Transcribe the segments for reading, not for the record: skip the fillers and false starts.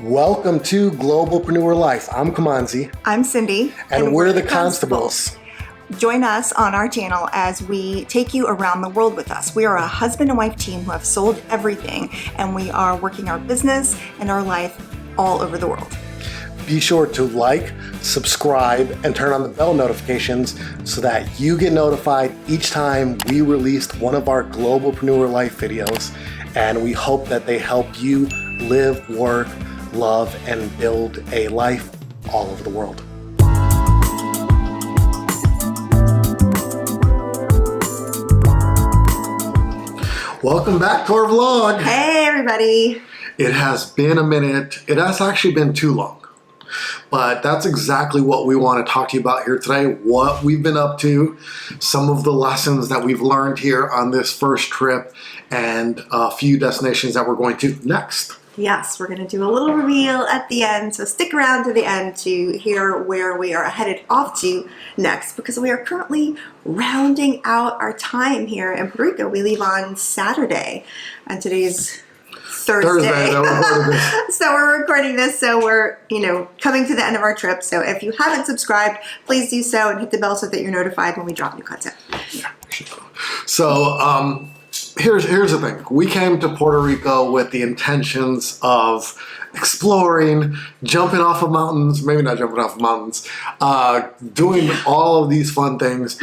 Welcome to Globalpreneur Life. I'm Kimanzi. I'm Cindy. And we're the Constables. Join us on our channel as we take you around the world with us. We are a husband and wife team who have sold everything, and we are working our business and our life all over the world. Be sure to like, subscribe, and turn on the bell notifications so that you get notified each time we release one of our Globalpreneur Life videos. And we hope that they help you live, work, love, and build a life all over the world. Welcome back to our vlog. Hey, everybody. It has been a minute. It has actually been too long. But that's exactly what we want to talk to you about here today, what we've been up to, some of the lessons that we've learned here on this first trip, and a few destinations that we're going to next. Yes, we're going to do a little reveal at the end, so stick around to the end to hear where we are headed off to next, because we are currently rounding out our time here in Puerto Rico. We leave on Saturday, and today's Thursday. So we're recording this, so we're, coming to the end of our trip. So if you haven't subscribed, please do so and hit the bell so that you're notified when we drop new content. So, here's the thing. We came to Puerto Rico with the intentions of exploring, jumping off of mountains, maybe not jumping off of mountains, doing all of these fun things.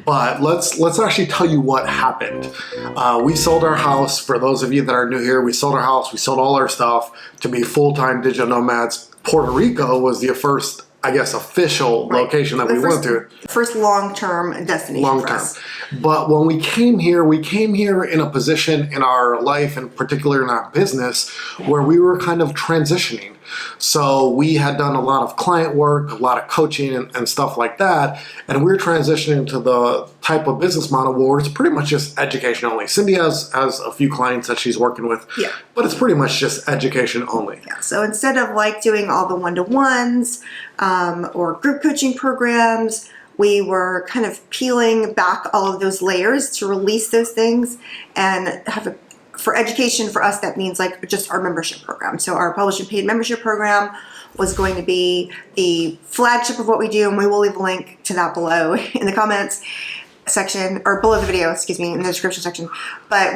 But let's actually tell you what happened. We sold our house. For those of you that are new here, we sold our house. We sold all our stuff to be full-time digital nomads. Puerto Rico was the first, I guess, official location that we went to. First long-term destination for us. But when we came here in a position in our life, and particularly in our business, where we were kind of transitioning. So we had done a lot of client work, a lot of coaching and stuff like that. And we're transitioning to the type of business model where it's pretty much just education only. Cindy has a few clients that she's working with, but it's pretty much just education only. Yeah. So instead of doing all the one-to-ones or group coaching programs, we were kind of peeling back all of those layers to release those things and have for education. For us, that means just our membership program. So our published and paid membership program was going to be the flagship of what we do, and we will leave a link to that below in the comments section, or below the video, in the description section. But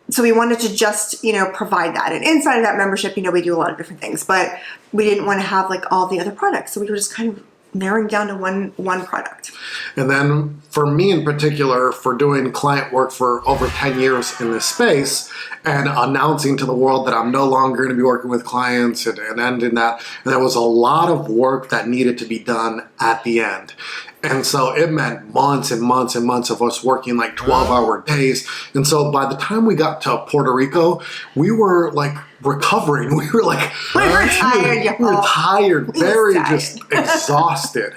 so we wanted to just, provide that. And inside of that membership, we do a lot of different things, but we didn't want to have all the other products. So we were just kind of narrowing down to one product. And then for me in particular, for doing client work for over 10 years in this space and announcing to the world that I'm no longer going to be working with clients and ending that, and there was a lot of work that needed to be done at the end. And so it meant months and months and months of us working 12-hour days. And so by the time we got to Puerto Rico, we were recovering. We were tired. We were tired, very just exhausted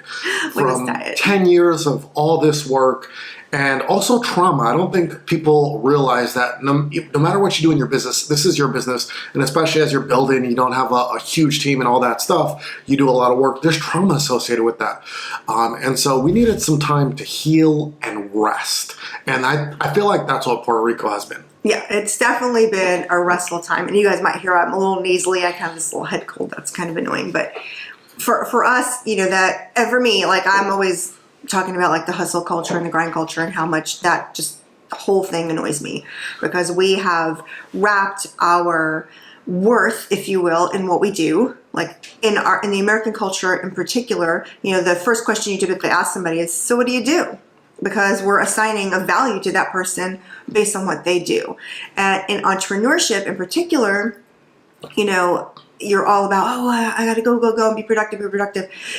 from 10 years of all this work. And also trauma. I don't think people realize that no matter what you do in your business, this is your business. And especially as you're building, you don't have a huge team and all that stuff. You do a lot of work. There's trauma associated with that. And so we needed some time to heal and rest. And I feel like that's what Puerto Rico has been. Yeah, it's definitely been a restful time. And you guys might hear I'm a little nasally. I have this little head cold that's kind of annoying. But for us, that, and for me, I'm always talking about the hustle culture and the grind culture and how much that just the whole thing annoys me, because we have wrapped our worth, if you will, in what we do. In the American culture in particular, the first question you typically ask somebody is, so what do you do? Because we're assigning a value to that person based on what they do. And in entrepreneurship in particular, you're all about, I gotta go and be productive.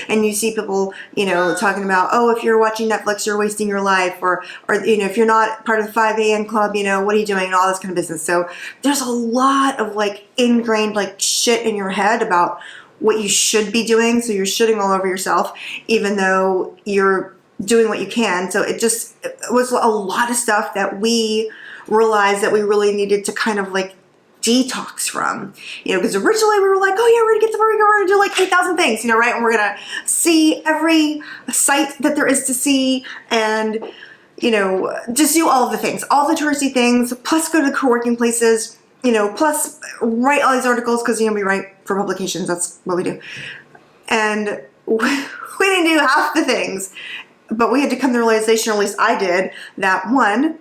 And you see people, talking about, if you're watching Netflix, you're wasting your life. Or if you're not part of the 5 a.m. club, what are you doing? And all this kind of business. So there's a lot of ingrained shit in your head about what you should be doing. So you're shitting all over yourself, even though you're doing what you can. So it was a lot of stuff that we realized that we really needed to kind of detox from, because originally we were we're gonna get to Puerto Rico, we're gonna do 8,000 things, right? And we're gonna see every site that there is to see, and just do all of the things, all the touristy things, plus go to the co-working places, plus write all these articles, because we write for publications. That's what we do. And we didn't do half the things, but we had to come to the realization, or at least I did, that one,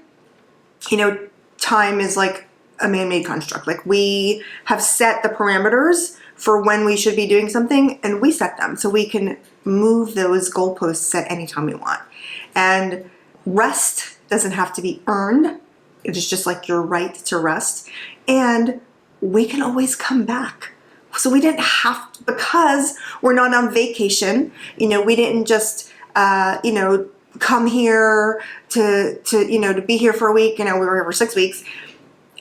time is like a man-made construct. Like, we have set the parameters for when we should be doing something, and we set them so we can move those goalposts at any time we want. And rest doesn't have to be earned. It is just like your right to rest. And we can always come back. So we didn't have to, because we're not on vacation. We didn't just, come here to be here for a week. We were here for 6 weeks.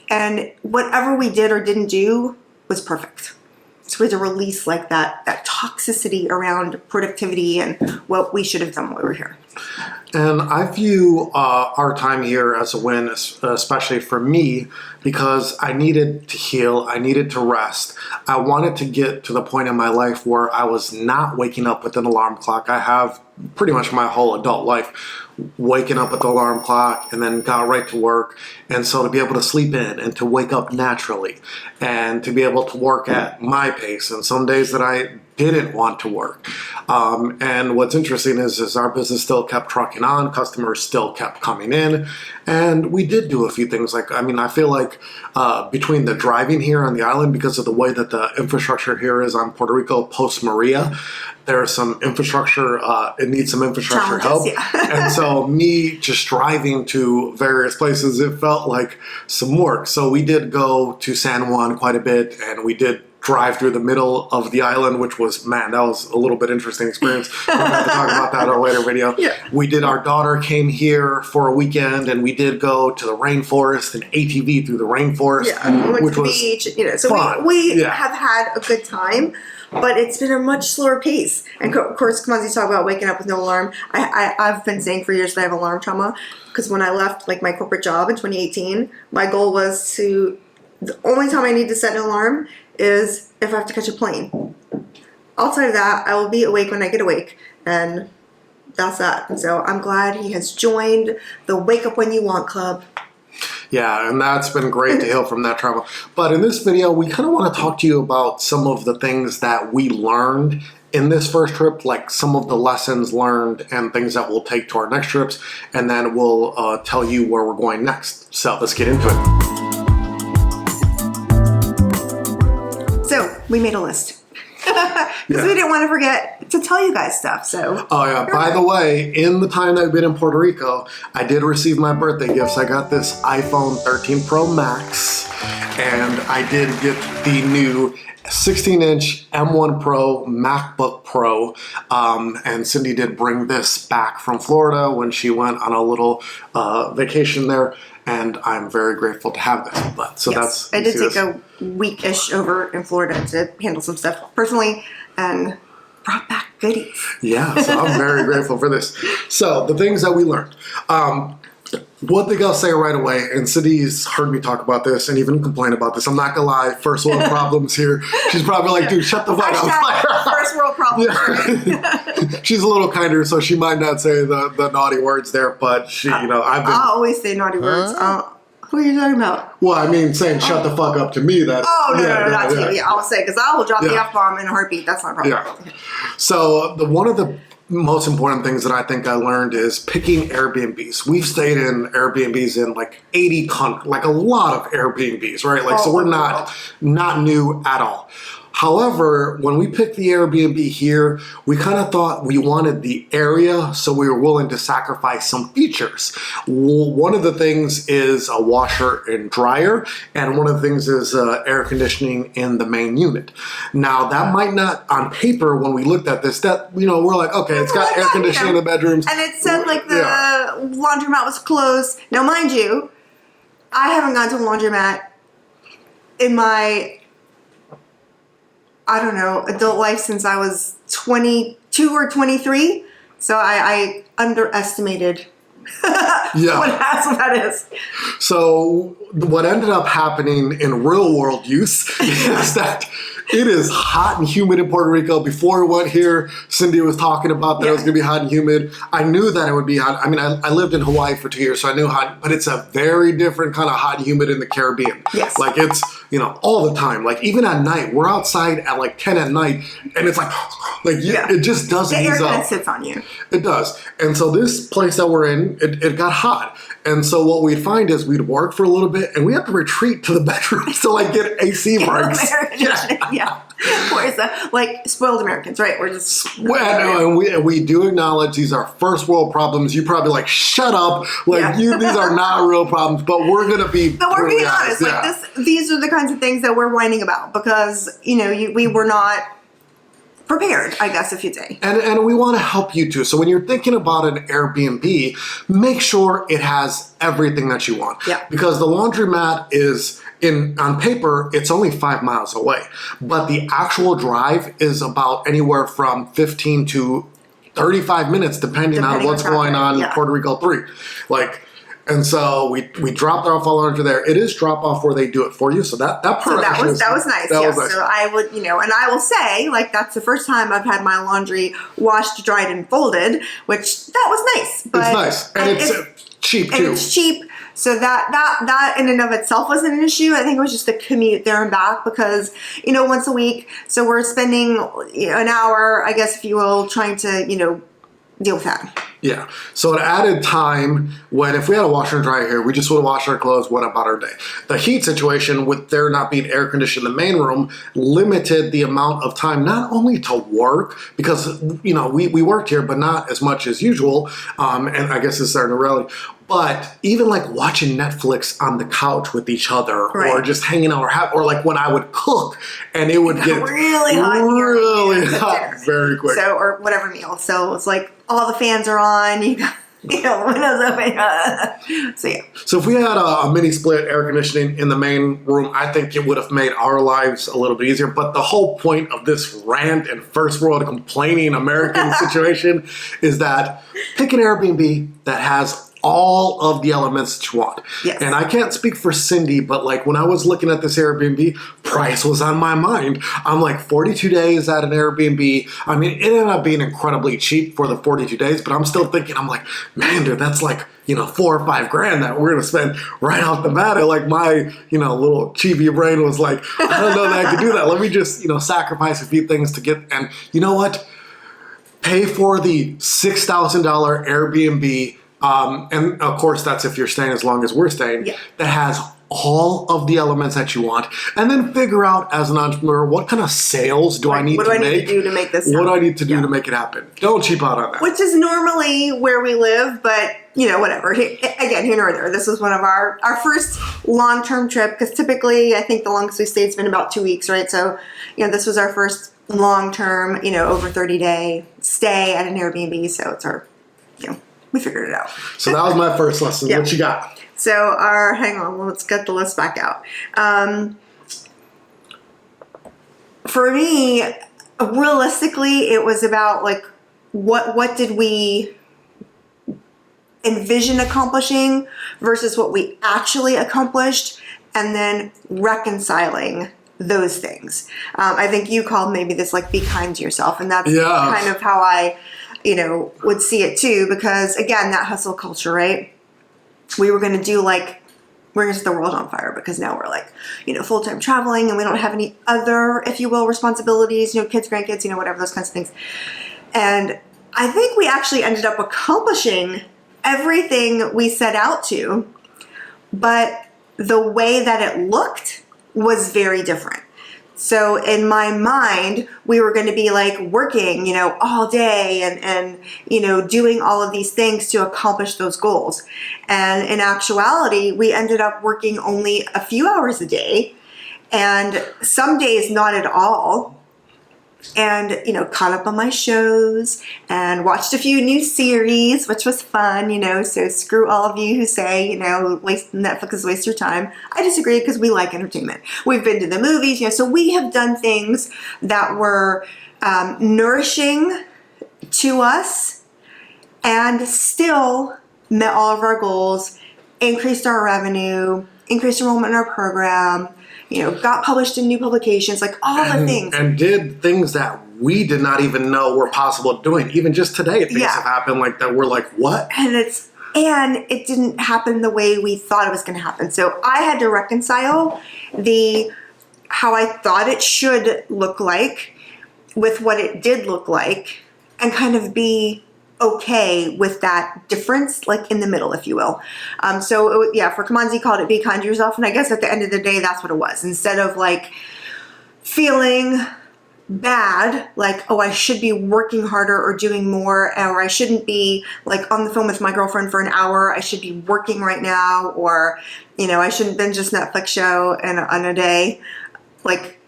And whatever we did or didn't do was perfect. So we had to release like that toxicity around productivity and what we should have done while we were here. And I view our time here as a win, especially for me, because I needed to heal. I needed to rest. I wanted to get to the point in my life where I was not waking up with an alarm clock. I have pretty much my whole adult life waking up with the alarm clock and then got right to work. And so to be able to sleep in and to wake up naturally and to be able to work at my pace, and some days that I didn't want to work. And what's interesting is our business still kept trucking on, customers still kept coming in, and we did do a few things. I feel like between the driving here on the island, because of the way that the infrastructure here is on Puerto Rico post Maria, there's some infrastructure, it needs some infrastructure help. Yeah. And so me just driving to various places, it felt like some work. So we did go to San Juan quite a bit, and we did drive through the middle of the island, which was, that was a little bit interesting experience. We'll have to talk about that in a later video. Yeah. Our daughter came here for a weekend, and we did go to the rainforest and ATV through the rainforest, we went which to the was beach. So fun. we have had a good time, but it's been a much slower pace. And of course, Kimanzi's talking about waking up with no alarm. I've been saying for years that I have alarm trauma, because when I left my corporate job in 2018, my goal was the only time I need to set an alarm is if I have to catch a plane. Outside of that, I will be awake when I get awake, and that's that. And so I'm glad he has joined the Wake Up When You Want Club. Yeah, and that's been great to heal from that trauma. But in this video, we kind of want to talk to you about some of the things that we learned in this first trip, like some of the lessons learned and things that we'll take to our next trips, and then we'll tell you where we're going next. So let's get into it. So we made a list because we didn't want to forget to tell you guys stuff. So by the way, in the time that I've been in Puerto Rico, I did receive my birthday gifts. I got this iPhone 13 Pro Max, and I did get the new 16-inch M1 Pro MacBook Pro, and Cindy did bring this back from Florida when she went on a little vacation there, and I'm very grateful to have this. I did take a week-ish over in Florida to handle some stuff personally, and brought back goodies. Yeah, so I'm very grateful for this. So the things that we learned. One thing I'll say right away, and Cindy's heard me talk about this and even complain about this. I'm not gonna lie, first world problems here. She's probably like, dude, shut the fuck up. First world problems. Yeah. She's a little kinder, so she might not say the naughty words there, but she, I'll always say naughty words. Who are you talking about? Well, I mean, saying shut the fuck up to me, that's... Oh, no, not to you. Yeah, I'll say, because I will drop the F-bomb in a heartbeat. That's not a problem. Yeah. So one of the most important things that I think I learned is picking Airbnbs. We've stayed in Airbnbs in like 80 countries, like a lot of Airbnbs, right? So we're not new at all. However, when we picked the Airbnb here, we kind of thought we wanted the area, so we were willing to sacrifice some features. One of the things is a washer and dryer, and one of the things is air conditioning in the main unit. Now, that might not, on paper, when we looked at this, that, we're like, okay, it's got air conditioning in the bedrooms. And it said like the laundromat was closed. Now, mind you, I haven't gone to a laundromat in my... adult life since I was 22 or 23. So I underestimated what that is. So what ended up happening in real world use is that it is hot and humid in Puerto Rico. Before we went here, Cindy was talking about that it was going to be hot and humid. I knew that it would be hot. I mean, I lived in Hawaii for 2 years, so I knew hot, but it's a very different kind of hot and humid in the Caribbean. Yes. Like it's, all the time. Like even at night, we're outside at like 10 at night, and it's like it just doesn't ease The air kind up. of sits on you. It does. And so this place that we're in, it got hot. And so what we'd find is we'd work for a little bit, and we have to retreat to the bedrooms to like get AC breaks. Yeah. Whereas like spoiled Americans, right? We're just Well, and we do acknowledge these are first world problems. You probably like shut up, like these are not real problems. But we're gonna be. But we're being honest. Yeah. Like these are the kinds of things that we're whining about because we were not prepared, I guess, if you'd say. And we want to help you too. So when you're thinking about an Airbnb, make sure it has everything that you want. Yeah. Because the laundromat is on paper, it's only 5 miles away, but the actual drive is about anywhere from 15 to 35 minutes, depending on what's going on in Puerto Rico 3. And so we dropped off all laundry there. It is drop off where they do it for you. So that part so that was nice. That was nice. So I would, and I will say, like, that's the first time I've had my laundry washed, dried, and folded, which that was nice. But it's nice. And it's cheap too. And it's cheap. So that in and of itself wasn't an issue. I think it was just the commute there and back because, once a week. So we're spending an hour, I guess, if you will, trying to, deal with that. Yeah. So it added time when if we had a washer and dryer here, we just would have washed our clothes, went about our day. The heat situation with there not being air conditioned in the main room limited the amount of time not only to work, because, we worked here, but not as much as usual. And I guess it's starting to rally. But even like watching Netflix on the couch with each other or just hanging out or like when I would cook and it would get really hot, really hot very quick. So, or whatever meal. So it's like all the fans are on, you got, windows open. So yeah. So if we had a mini split air conditioning in the main room, I think it would have made our lives a little bit easier. But the whole point of this rant and first world complaining American situation is that pick an Airbnb that has all of the elements that you want. Yes. And I can't speak for Cindy, but like when I was looking at this Airbnb, price was on my mind. I'm like 42 days at an Airbnb. I mean, it ended up being incredibly cheap for the 42 days, but I'm still thinking, I'm like, man, dude, that's like, $4 or $5 grand that we're gonna spend right off the bat. And like my, little chibi brain was like, I don't know that I could do that. Let me just, sacrifice a few things to get, and you know what? Pay for the $6,000 Airbnb. And of course, that's if you're staying as long as we're staying, that has all of the elements that you want. And then figure out as an entrepreneur, what kind of sales do I need to make? What do I need to do to make this happen? What do I need to do to make it happen? Don't cheap out on that. Which is normally where we live, but, whatever. Again, here nor there. This was one of our first long-term trip, because typically I think the longest we stayed has been about 2 weeks, right? So, this was our first long-term, over 30-day stay at an Airbnb. So it's our, we figured it out. So that was my first lesson. What you got? So hang on, let's get the list back out. For me, realistically, it was about like, what did we envision accomplishing versus what we actually accomplished, and then reconciling those things. I think you called maybe this like be kind to yourself, and that's kind of how I would see it too, because again, that hustle culture, right? We were going to do like, we're going to set the world on fire because now we're like, full-time traveling and we don't have any other, if you will, responsibilities, kids, grandkids, whatever, those kinds of things. And I think we actually ended up accomplishing everything we set out to, but the way that it looked was very different. So in my mind, we were going to be like working, all day and doing all of these things to accomplish those goals. And in actuality, we ended up working only a few hours a day, and some days not at all. And, caught up on my shows and watched a few new series, which was fun, so screw all of you who say, Netflix is a waste of your time. I disagree because we like entertainment. We've been to the movies, so we have done things that were nourishing to us and still met all of our goals, increased our revenue, increased enrollment in our program, got published in new publications, like all the things. And did things that we did not even know were possible doing. Even just today, things have happened like that. We're like, what? And it didn't happen the way we thought it was going to happen. So I had to reconcile the how I thought it should look like with what it did look like, and kind of be okay with that difference, like in the middle, if you will. For Kimanzi, called it Be Kind to Yourself. And I guess at the end of the day, that's what it was. Instead of like feeling bad, like, oh, I should be working harder or doing more, or I shouldn't be like on the phone with my girlfriend for an hour, I should be working right now, or, I shouldn't binge this Netflix show on a day. Like,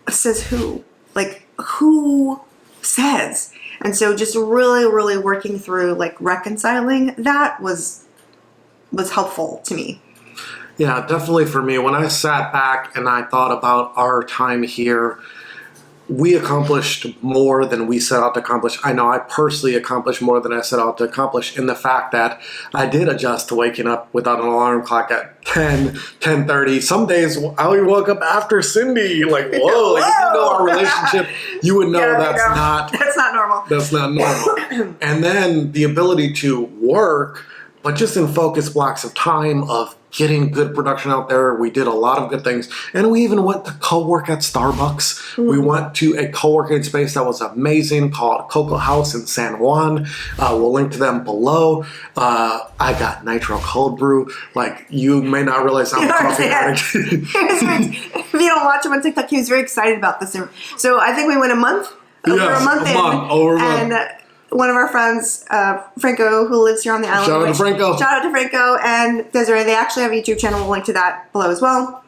says who? Like, who says? And so just really, really working through like reconciling that was helpful to me. Yeah, definitely for me. When I sat back and I thought about our time here, we accomplished more than we set out to accomplish. I know I personally accomplished more than I set out to accomplish in the fact that I did adjust to waking up without an alarm clock at 10:30. Some days I only woke up after Cindy. Like, whoa. Like, if you know our relationship, you would know that's not normal. That's not normal. And then the ability to work, but just in focused blocks of time of getting good production out there. We did a lot of good things. And we even went to co-work at Starbucks. Mm-hmm. We went to a co-working space that was amazing called Cocoa House in San Juan. We'll link to them below. I got nitro cold brew. Like, you may not realize I'm a coffee addict. If you don't watch him on TikTok, he was very excited about this. So I think we went over a month in. One of our friends, Franco, who lives here on the island. Shout out to Franco. And Desiree. They actually have a YouTube channel. We'll link to that below as well.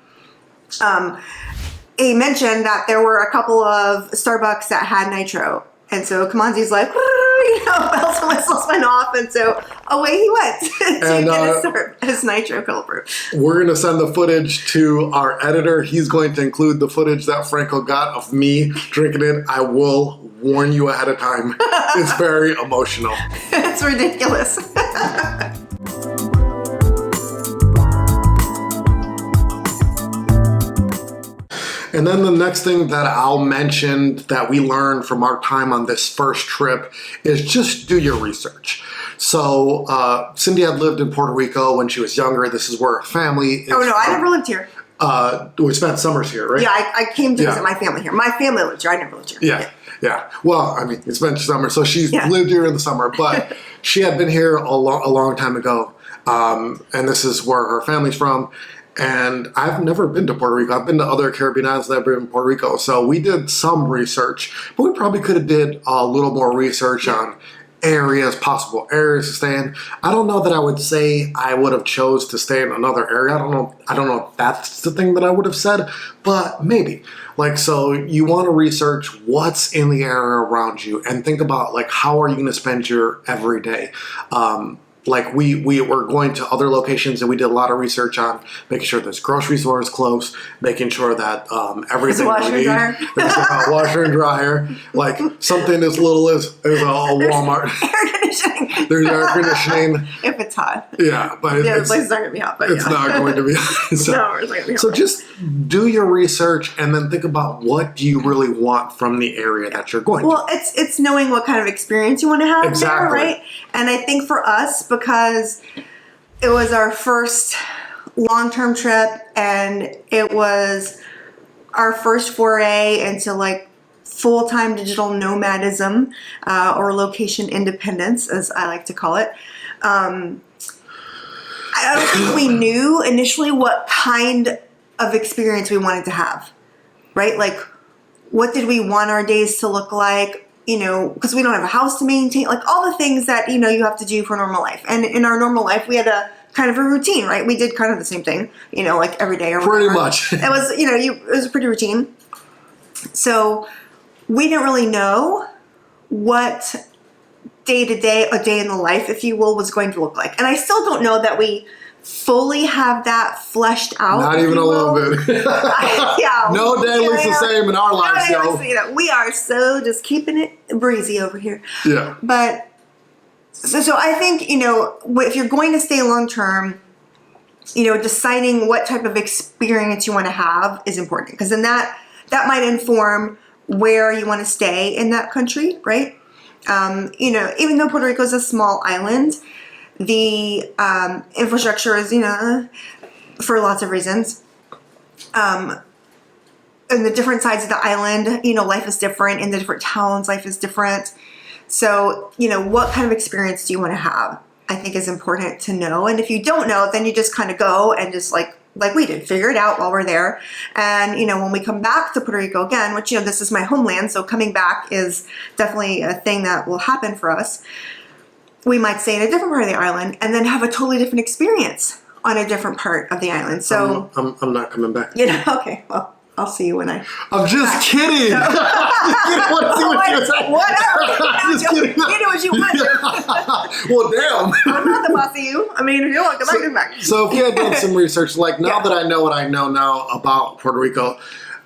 He mentioned that there were a couple of Starbucks that had nitro. And so Kimanzi's like, bells and whistles went off. And so away he went to get his nitro cold brew. We're going to send the footage to our editor. He's going to include the footage that Franco got of me drinking it. I will warn you ahead of time. It's very emotional. It's ridiculous. And then the next thing that I'll mention that we learned from our time on this first trip is just do your research. So Cindy had lived in Puerto Rico when she was younger. This is where her family is. Oh, no, I never lived here. We spent summers here, right? Yeah, I came to visit my family here. My family lived here. I never lived here. Yeah. Well, I mean, it's been summer, so she's lived here in the summer, but she had been here a long time ago, and this is where her family's from. And I've never been to Puerto Rico. I've been to other Caribbean islands that have been in Puerto Rico, so we did some research, but we probably could have did a little more research on possible areas to stay in. I don't know that I would say I would have chose to stay in another area. I don't know if that's the thing that I would have said, but maybe. Like, so you want to research what's in the area around you and think about, like, how are you going to spend your everyday? Like, we were going to other locations and we did a lot of research on making sure there's grocery stores close, making sure that everything we need, there's a washer and dryer, like something as little as a Walmart. Air conditioning. There's air conditioning. If it's hot. Yeah, but the place is not going to be hot. But it's not going to be hot. No, it's not going to be hot. So just do your research and then think about what do you really want from the area that you're going to. Well, it's knowing what kind of experience you want to have there, right? And I think for us, because it was our first long-term trip and it was our first foray into like full-time digital nomadism or location independence, as I like to call it. I don't think we knew initially what kind of experience we wanted to have, right? Like, what did we want our days to look like? Because we don't have a house to maintain, like all the things that, you have to do for normal life. And in our normal life, we had a kind of a routine, right? We did kind of the same thing, like every day or whatever. Pretty much. It was, it was a pretty routine. So we didn't really know what day to day, a day in the life, if you will, was going to look like. And I still don't know that we fully have that fleshed out. Not even a little bit. No day looks the same in our lives, yo. We are so just keeping it breezy over here. Yeah. But so I think, if you're going to stay long term, deciding what type of experience you want to have is important, because then that might inform where you want to stay in that country, right? Even though Puerto Rico is a small island, the infrastructure is, for lots of reasons, in the different sides of the island, life is different. In the different towns, life is different. So, what kind of experience do you want to have? I think is important to know. And if you don't know, then you just kind of go and just like we did, figure it out while we're there. And, when we come back to Puerto Rico again, which, this is my homeland, so coming back is definitely a thing that will happen for us. We might stay in a different part of the island and then have a totally different experience on a different part of the island. So I'm not coming back. Okay, well, I'll see you when I. I'm just kidding. No. Whatever. Just kidding. You do what you want to. Well, damn. I'm not the boss of you. I mean, if you want to come back, So if you had done some research, like now that I know what I know now about Puerto Rico,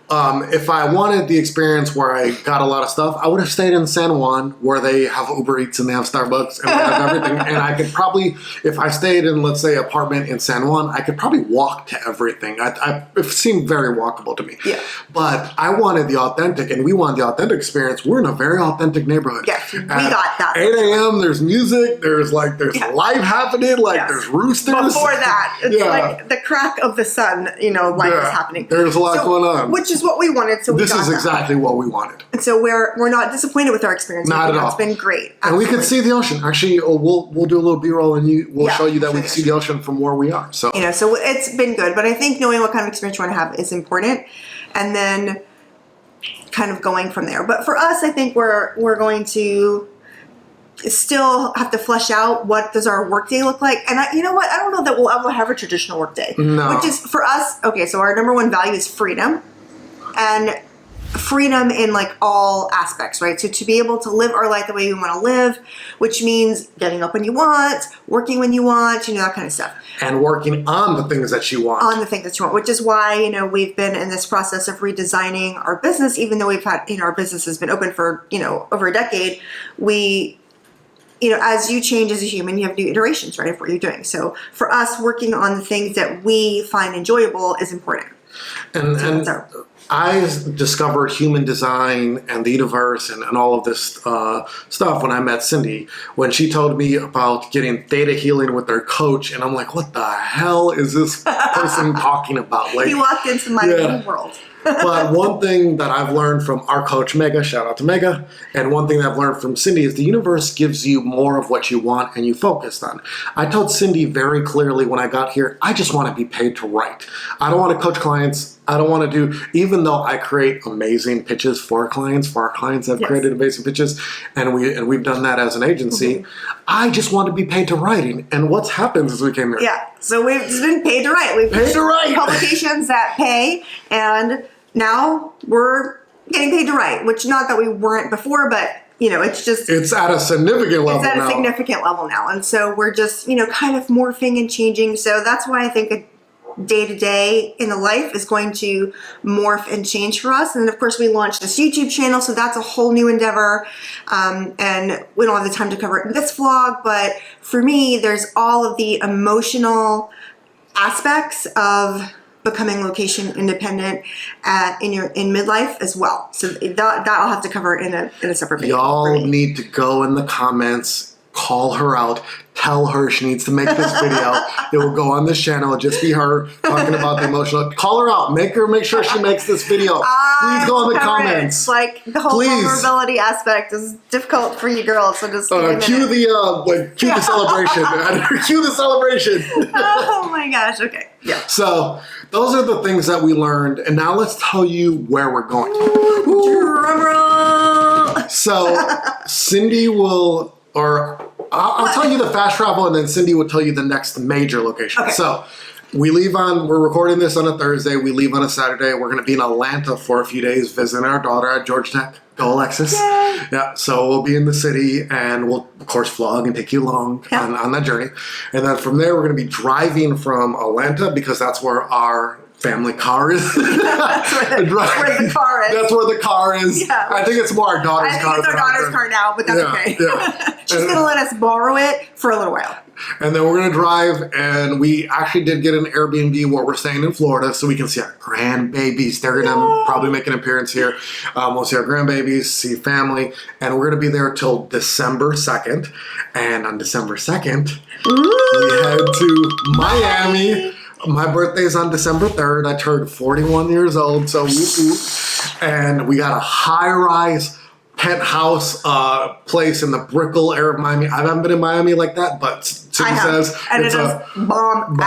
if I wanted the experience where I got a lot of stuff, I would have stayed in San Juan where they have Uber Eats and they have Starbucks and they have everything. And I could probably, if I stayed in, let's say, apartment in San Juan, I could probably walk to everything. It seemed very walkable to me. Yeah. But I wanted the authentic, and we wanted the authentic experience. We're in a very authentic neighborhood. Yes, we got that. 8 a.m. There's music. There's life happening. There's roosters. Before that, it's like the crack of the sun. Life is happening. There's a lot going on. Which is what we wanted. So this is exactly what we wanted. And so we're not disappointed with our experience. Not at all. It's been great. Absolutely. And we could see the ocean. Actually, we'll do a little B-roll and we'll show you that we can see the ocean from where we are. So so it's been good. But I think knowing what kind of experience you want to have is important, and then kind of going from there. But for us, I think we're going to still have to flesh out what does our workday look like. And I don't know that we'll ever have a traditional workday. No. Which is for us, okay, so our number one value is freedom. And freedom in all aspects, right? So to be able to live our life the way we want to live, which means getting up when you want, working when you want, that kind of stuff. And working on the things that you want. On the things that you want, which is why, we've been in this process of redesigning our business, even though we've had, our business has been open for, over a decade. We, as you change as a human, you have new iterations, right, of what you're doing. So for us, working on the things that we find enjoyable is important. And I discovered human design and the universe and all of this stuff when I met Cindy, when she told me about getting theta healing with their coach. And I'm like, what the hell is this person talking about? He walked into my world. But one thing that I've learned from our coach, Mega, shout out to Mega, and one thing that I've learned from Cindy is the universe gives you more of what you want and you focused on. I told Cindy very clearly when I got here, I just want to be paid to write. I don't want to coach clients. I don't want to do, even though I create amazing pitches for our clients have created amazing pitches, and we've done that as an agency. I just want to be paid to writing. And what's happened since we came here? Yeah, so we've just been paid to write. We've paid to write. Publications that pay, and now we're getting paid to write, which not that we weren't before, but it's at a significant level now. It's at a significant level now. And so we're just, kind of morphing and changing. So that's why I think a day-to-day in the life is going to morph and change for us. And of course, we launched this YouTube channel, so that's a whole new endeavor. And we don't have the time to cover it in this vlog, but for me, there's all of the emotional aspects of becoming location independent in midlife as well. So that I'll have to cover in a separate video. Y'all need to go in the comments, call her out, tell her she needs to make this video. It will go on this channel. It'll just be her talking about the emotional. Call her out. Make sure she makes this video. Please go in the comments. The whole vulnerability aspect is difficult for you girls. So just cue the celebration. Cue the celebration. Oh my gosh. Okay. Yeah. So those are the things that we learned, and now let's tell you where we're going. Drum roll. So Cindy will, or I'll tell you the fast travel, and then Cindy will tell you the next major location. Okay. So we're recording this on a Thursday. We leave on a Saturday. We're going to be in Atlanta for a few days visiting our daughter at Georgia Tech. Go Alexis. Yay. Yeah, so we'll be in the city, and we'll, of course, vlog and take you along on that journey. And then from there, we're going to be driving from Atlanta because that's where our family car is. That's where the car is. That's where the car is. Yeah. I think it's more our daughter's car. I think it's our daughter's car now, but that's okay. Yeah. She's going to let us borrow it for a little while. And then we're going to drive, and we actually did get an Airbnb where we're staying in Florida so we can see our grandbabies. They're going to probably make an appearance here. We'll see our grandbabies, see family, and we're going to be there till December 2nd. And on December 2nd, we head to Miami My birthday's on December 3rd. I turned 41 years old, so whoop whoop. And we got a high-rise penthouse place in the Brickell area of Miami. I haven't been in Miami like that, but Cindy says and it's a bomb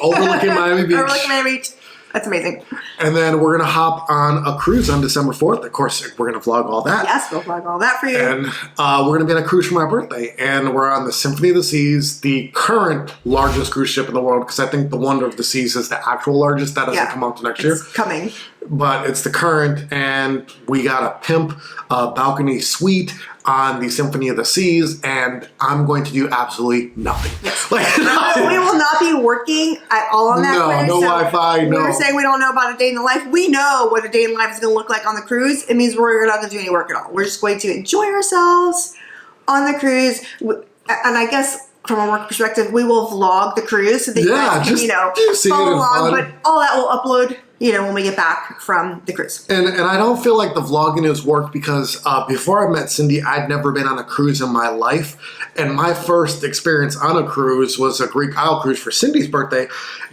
overlooking Miami Beach. Overlooking Miami Beach. That's amazing. And then we're going to hop on a cruise on December 4th. Of course, we're going to vlog all that. Yes, we'll vlog all that for you. And we're going to be on a cruise for my birthday. And we're on the Symphony of the Seas, the current largest cruise ship in the world, because I think the Wonder of the Seas is the actual largest. That doesn't come out to next year. It's coming. But it's the current, and we got a pimp balcony suite on the Symphony of the Seas, and I'm going to do absolutely nothing. Yes. We will not be working at all on that cruise. No Wi-Fi, no. We're saying we don't know about a day in the life. We know what a day in the life is going to look like on the cruise. It means we're not going to do any work at all. We're just going to enjoy ourselves on the cruise. And I guess from a work perspective, we will vlog the cruise so that you guys can, follow along. But all that will upload when we get back from the cruise. And I don't feel like the vlogging is work because before I met Cindy, I'd never been on a cruise in my life. And my first experience on a cruise was a Greek Isle cruise for Cindy's birthday.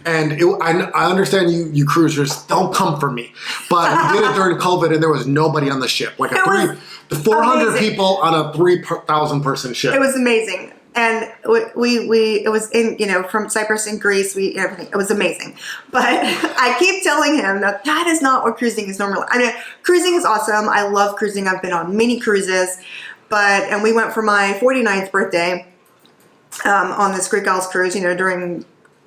And I understand you cruisers don't come for me. But we did it during COVID and there was nobody on the ship. Like 400 people on a 3,000 person ship. It was amazing. And it was in, from Cyprus and Greece, everything. It was amazing. But I keep telling him that is not what cruising is normally. I mean, cruising is awesome. I love cruising. I've been on many cruises. And we went for my 49th birthday on this Greek Isles cruise, during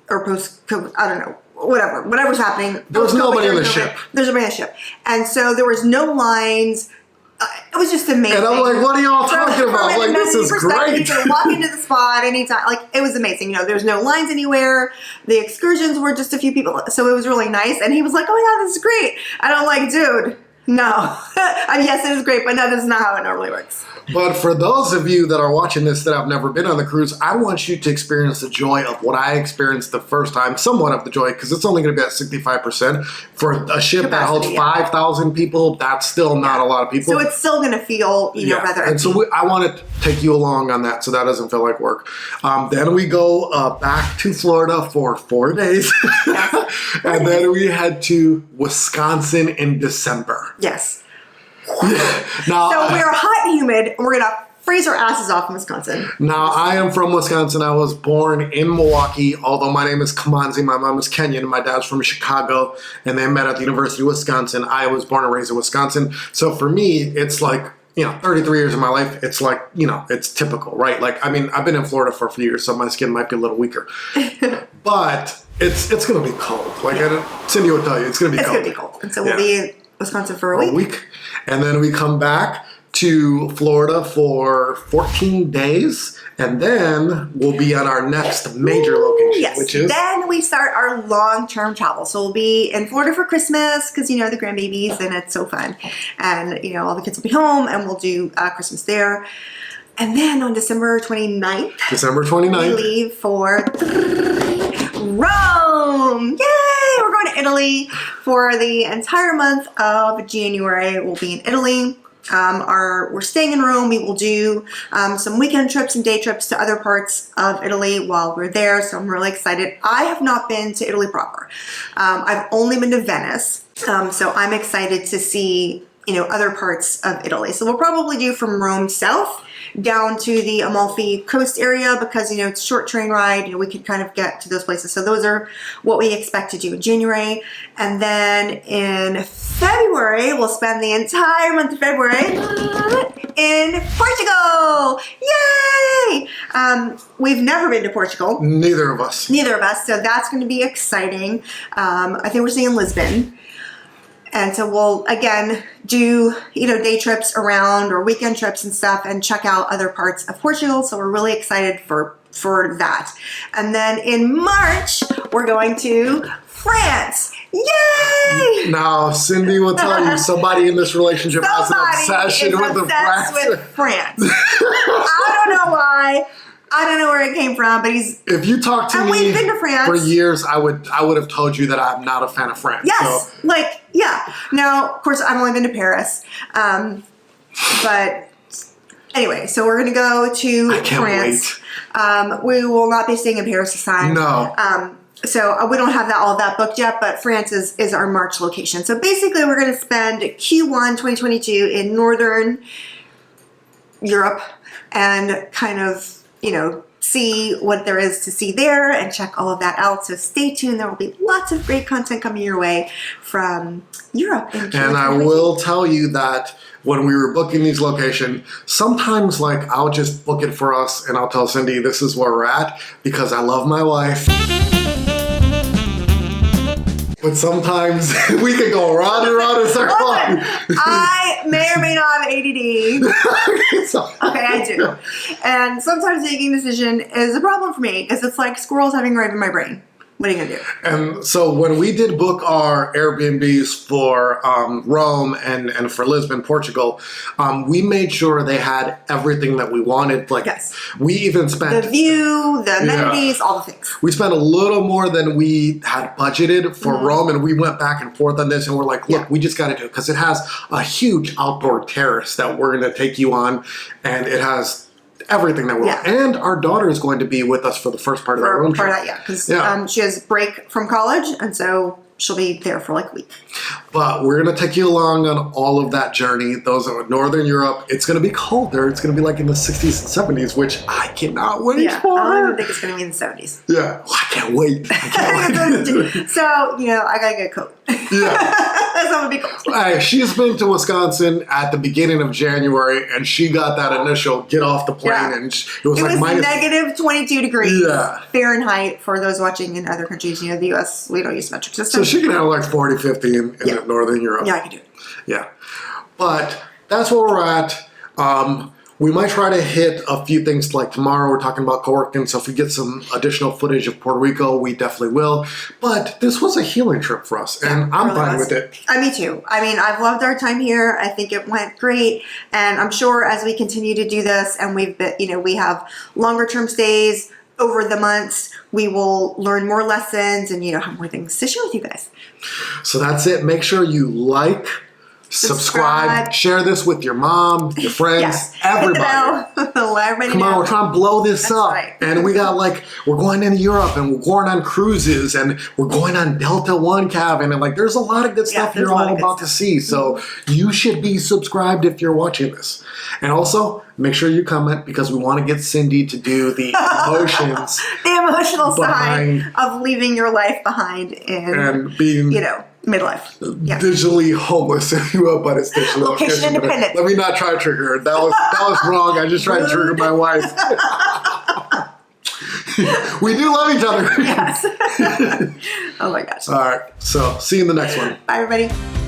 or post-COVID, I don't know. Whatever's happening. There was nobody on the ship. There's nobody on the ship. And so there was no lines. It was just amazing. And I'm like, what are y'all talking about? Like, this is great. You can walk into the spot anytime. Like, it was amazing. There's no lines anywhere. The excursions were just a few people. So it was really nice. And he was like, oh, yeah, this is great. And I'm like, dude, no. I mean, yes, it is great, but that is not how it normally works. But for those of you that are watching this that have never been on the cruise, I want you to experience the joy of what I experienced the first time, somewhat of the joy, because it's only going to be at 65%. For a ship that holds 5,000 people, that's still not a lot of people. So it's still going to feel, rather empty. And so I want to take you along on that so that doesn't feel like work. Then we go back to Florida for 4 days. And then we head to Wisconsin in December. Yes. Now, so we're hot and humid, and we're going to freeze our asses off in Wisconsin. Now, I am from Wisconsin. I was born in Milwaukee, although my name is Kimanzi. My mom is Kenyan, and my dad's from Chicago, and they met at the University of Wisconsin. I was born and raised in Wisconsin. So for me, it's like, 33 years of my life, it's like, it's typical, right? Like, I mean, I've been in Florida for a few years, so my skin might be a little weaker. But it's going to be cold. Like, Cindy would tell you, it's going to be cold. It's going to be cold. And so we'll be in Wisconsin for a week. And then we come back to Florida for 14 days, and then we'll be on our next major location, which is... Then we start our long-term travel. So we'll be in Florida for Christmas, because, the grandbabies, and it's so fun. And, all the kids will be home, and we'll do Christmas there. And then on December 29th, we leave for Rome! Yay! We're going to Italy for the entire month of January. We'll be in Italy. We're staying in Rome. We will do some weekend trips and day trips to other parts of Italy while we're there. So I'm really excited. I have not been to Italy proper. I've only been to Venice. So I'm excited to see, other parts of Italy. So we'll probably do from Rome south down to the Amalfi Coast area because, it's a short train ride. We could kind of get to those places. So those are what we expect to do in January. And then in February, we'll spend the entire month of February in Portugal. Yay! We've never been to Portugal. Neither of us. So that's going to be exciting. I think we're seeing Lisbon. And so we'll, again, do, day trips around or weekend trips and stuff and check out other parts of Portugal. So we're really excited for that. And then in March, we're going to France. Yay! Now, Cindy will tell you, somebody in this relationship has an obsession with France. I don't know why. I don't know where it came from, but if you talk to me we've been to France for years, I would have told you that I'm not a fan of France. Yes, so. Now, of course, I've only been to Paris, but anyway, so we're gonna go to France. Wait. We will not be staying in Paris this time. No. So we don't have all that booked yet, but France is our March location. So basically we're going to spend Q1 2022 in Northern Europe and kind of, see what there is to see there and check all of that out. So stay tuned. There will be lots of great content coming your way from Europe. And I will tell you that when we were booking these locations, sometimes like I'll just book it for us and I'll tell Cindy this is where we're at because I love my wife. But sometimes we can go around and around in circles. I may or may not have ADD. Okay, I do. And sometimes making a decision is a problem for me because it's like squirrels having right in my brain. What are you going to do? And so when we did book our Airbnbs for Rome and for Lisbon, Portugal, we made sure they had everything that we wanted. Like, yes. We even spent... the view, the amenities, all the things. We spent a little more than we had budgeted for Rome, and we went back and forth on this, and we're like, look, we just got to do it because it has a huge outdoor terrace that we're going to take you on, and it has... everything that we want. And our daughter is going to be with us for the first part of our room trip. Because she has break from college, and so she'll be there for like a week. But we're going to take you along on all of that journey. Those are Northern Europe. It's going to be colder. It's going to be like in the 60s and 70s, which I cannot wait for. I don't even think it's going to be in the 70s. Yeah. Well, I can't wait. So, I got to get a coat. Yeah. That's going to be cool. She's been to Wisconsin at the beginning of January, and she got that initial get off the plane, and it was like minus... negative 22 degrees Yeah. Fahrenheit for those watching in other countries. The U.S., we don't use metric systems. So she can have like 40, 50 in Northern Europe. Yeah, I can do it. Yeah. But that's where we're at. We might try to hit a few things like tomorrow. We're talking about co-working, so if we get some additional footage of Puerto Rico, we definitely will. But this was a healing trip for us, and I'm fine with it. Me too. I've loved our time here. I think it went great, and I'm sure as we continue to do this, and we have longer term stays over the months, we will learn more lessons and have more things to share with you guys. So that's it. Make sure you like, subscribe, share this with your mom, your friends, everybody. Come on, we're trying to blow this up. Right. And we got we're going into Europe and we're going on cruises and we're going on Delta One cabin and there's a lot of good stuff you're all about to see. So you should be subscribed if you're watching this. And also, make sure you comment because we want to get Cindy to do the emotions. The emotional side of leaving your life behind and being, midlife. Yeah. Digitally homeless, if you will, but it's digital. Location independent. Let me not try to trigger her. That was wrong. I just tried to trigger my wife. We do love each other. Yes. Oh my gosh. All right. So see you in the next one. Bye, everybody.